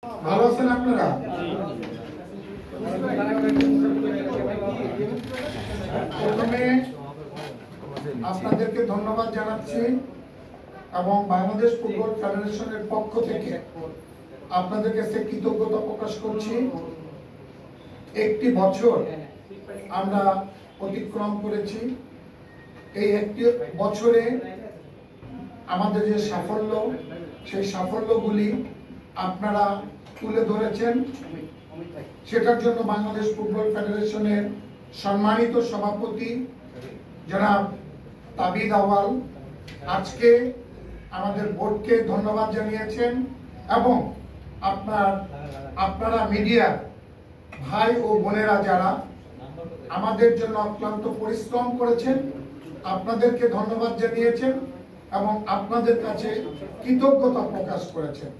ভালো আছেন আপনারা? প্রথমে আপনাদেরকে ধন্যবাদ জানাচ্ছি এবং বাংলাদেশ ফুটবল ফেডারেশনের পক্ষ থেকে আপনাদের কাছে কৃতজ্ঞতা প্রকাশ করছি। একটি বছর আমরা অতিক্রম করেছি। এই একটি বছরে আমাদের যে সাফল্য, সেই সাফল্যগুলি আপনারা তুলে ধরেছেন। সেটার জন্য বাংলাদেশ ফুটবল ফেডারেশনের সম্মানিত সভাপতি জনাব তাবিদ আওয়াল আজকে আমাদের বোর্ডকে ধন্যবাদ জানিয়েছেন এবং আপনারা মিডিয়া ভাই ও বোনেরা যারা আমাদের জন্য অক্লান্ত পরিশ্রম করেছেন, আপনাদেরকে ধন্যবাদ জানিয়েছেন এবং আপনাদের কাছে কৃতজ্ঞতা প্রকাশ করেছেন।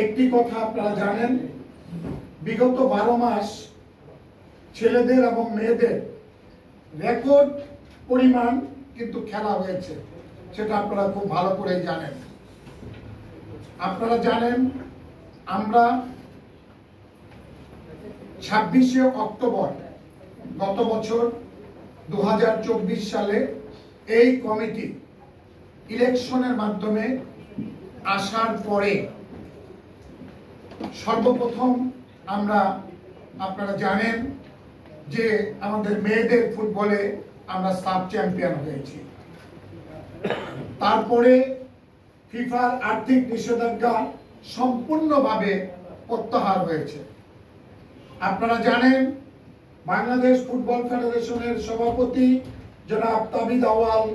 একটি কথা আপনারা জানেন, বিগত 12 মাস ছেলেদের এবং মেয়েদের রেকর্ড পরিমাণ কিন্তু খেলা হয়েছে, সেটা আপনারা খুব ভালো করে জানেন। আপনারা জানেন আমরা 26শে অক্টোবর গত বছর 2024 সালে এই কমিটি ইলেকশনের মাধ্যমে আসার পরে সর্বপ্রথম আপনারা জানেন যে আমাদের মেয়েদের ফুটবলে আমরা সাব চ্যাম্পিয়ন হয়েছি। তারপরে ফিফার আর্থিক নিষেধাজ্ঞা সম্পূর্ণভাবে প্রত্যাহার হয়েছে। আপনারা জানেন বাংলাদেশ ফুটবল ফেডারেশনের সভাপতি জনাব তাবিদ আওয়াল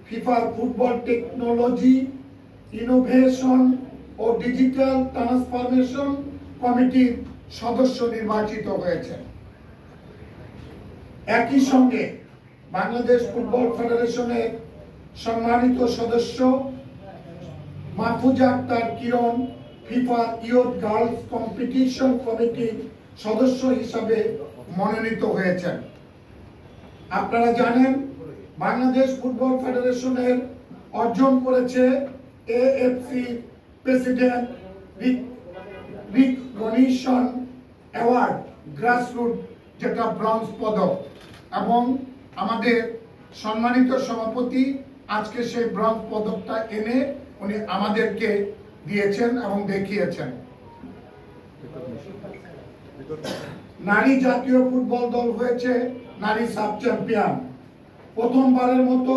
ফিফার ফুটবল টেকনোলজি, ইনোভেশন ও ডিজিটাল ট্রান্সফরমেশন কমিটির সদস্য নির্বাচিত হয়েছেন। একই সঙ্গে বাংলাদেশ ফুটবল ফেডারেশনের সম্মানিত সদস্য মাহফুজা আক্তার কিরণ ফিফা ইয়ুথ গার্লস কম্পিটিশন কমিটির সদস্য হিসাবে মনোনীত হয়েছেন। আপনারা জানেন বাংলাদেশ ফুটবল ফেডারেশনের অর্জন করেছে AFC president recognition award grassroot, যেটা ব্রোঞ্জ পদক, এবং আমাদের সম্মানিত সভাপতি আজকে সেই ব্রোঞ্জ পদকটা এনে উনি আমাদেরকে দিয়েছেন এবং দেখিয়েছেন। নারী জাতীয় ফুটবল দল হয়েছে নারী সাব চ্যাম্পিয়ন। প্রথমবারের মতো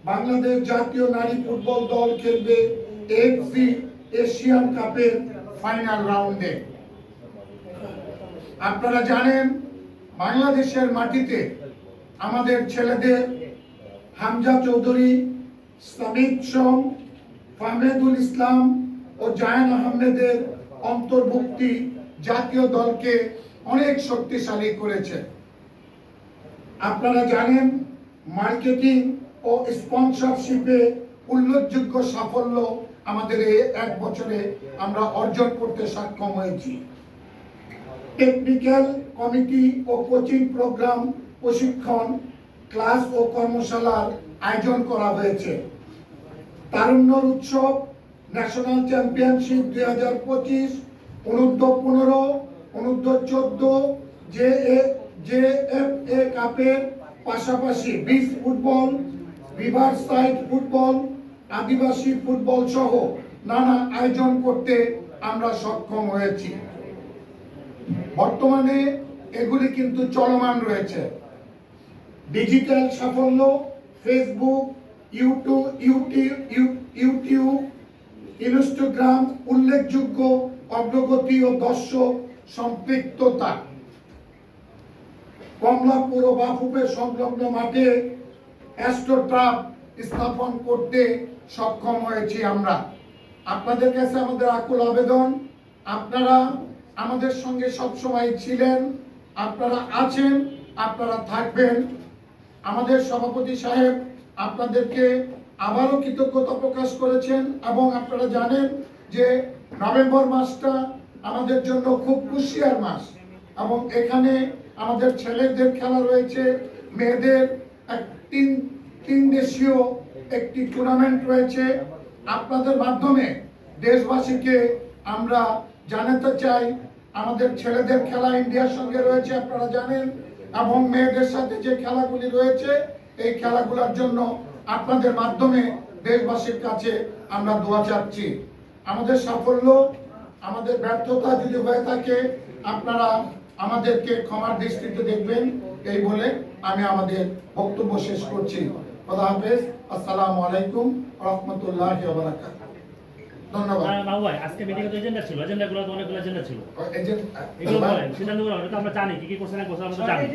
বাংলাদেশ জাতীয় নারী ফুটবল দল খেলবে এএফসি এশিয়ান কাপের ফাইনাল রাউন্ডে। আপনারা জানেন বাংলাদেশের মাটিতে আমাদের ছেলেদের হামজা চৌধুরী, সামিদ সোম, ফাহমেদুল ইসলাম ও জায়ান আহমেদের অন্তর্ভুক্তি জাতীয় দলকে অনেক শক্তিশালী করেছে। আপনারা জানেন মার্কেটিং ও স্পন্সরশিপে উল্লেখযোগ্য সাফল্য আমাদের এই এক বছরে আমরা অর্জন করতে সক্ষম হয়েছি। টেকনিক্যাল কমিটি ও কোচিং প্রোগ্রাম, প্রশিক্ষণ ক্লাস ও কর্মশালার আয়োজন করা হয়েছে। তারুণ্য উৎসব, ন্যাশনাল চ্যাম্পিয়নশিপ 2025, অনূর্ধ্ব 15, অনূর্ধ্ব 14 জেএফএ কাপের পাশাপাশি beach football, riverside football, আদিবাসী ফুটবল সহ নানা আয়োজন করতে আমরা সক্ষম হয়েছি। বর্তমানে এগুলি কিন্তু চলমান রয়েছে। ডিজিটাল সাফল্য, ফেসবুক, ইউটিউব, ইনস্টাগ্রাম, উল্লেখযোগ্য অগ্রগতি ও দর্শক সম্পৃক্ততা। কমলাপুর ও বাফুফে সংলগ্ন মাঠে অ্যাস্ট্রোটার্ফ স্থাপন করতে সক্ষম হয়েছি আমরা। আপনাদের কাছে আমাদের আকুল আবেদন, আপনারা আমাদের সঙ্গে সবসময় ছিলেন, আপনারা আছেন, আপনারা থাকবেন। আমাদের সভাপতি সাহেব আপনাদেরকে আবারও কৃতজ্ঞতা প্রকাশ করেছেন এবং আপনারা জানেন যে নভেম্বর মাসটা আমাদের জন্য খুব খুশিয়ার মাস এবং এখানে আমাদের ছেলেদের খেলা রয়েছে, মেয়েদের তিন দেশীয় একটি টুর্নামেন্ট রয়েছে। আপনাদের মাধ্যমে দেশবাসীকে আমরা জানাতে চাই আমাদের ছেলেদের খেলা ইন্ডিয়ার সঙ্গে রয়েছে আপনারা জানেন, এবং মেয়েদের সাথে যে খেলাগুলি রয়েছে এই খেলাগুলোর জন্য আপনাদের মাধ্যমে দেশবাসীর কাছে আমরা দোয়া চাচ্ছি। আমাদের সাফল্য, আমাদের ব্যর্থতা যদি হয়ে থাকে আপনারা আমাদেরকে ক্ষমার দৃষ্টিতে দেখবেন, এই বলে আমি আমাদের বক্তব্য শেষ করছি। খোদা হাফেজ। আসসালামু আলাইকুম ওয়া রাহমাতুল্লাহি ওয়া বারাকাতুহু। ধন্যবাদ। বাবু ভাই, আজকে মিটিং এ তো এজেন্ডা ছিল, এজেন্ডাগুলো তো অনেকগুলো এজেন্ডা ছিল, এজেন্ট এগুলো বলেন, সিদ্ধান্তগুলো আমরা জানি কি কি করছেন, আমরা তো জানি।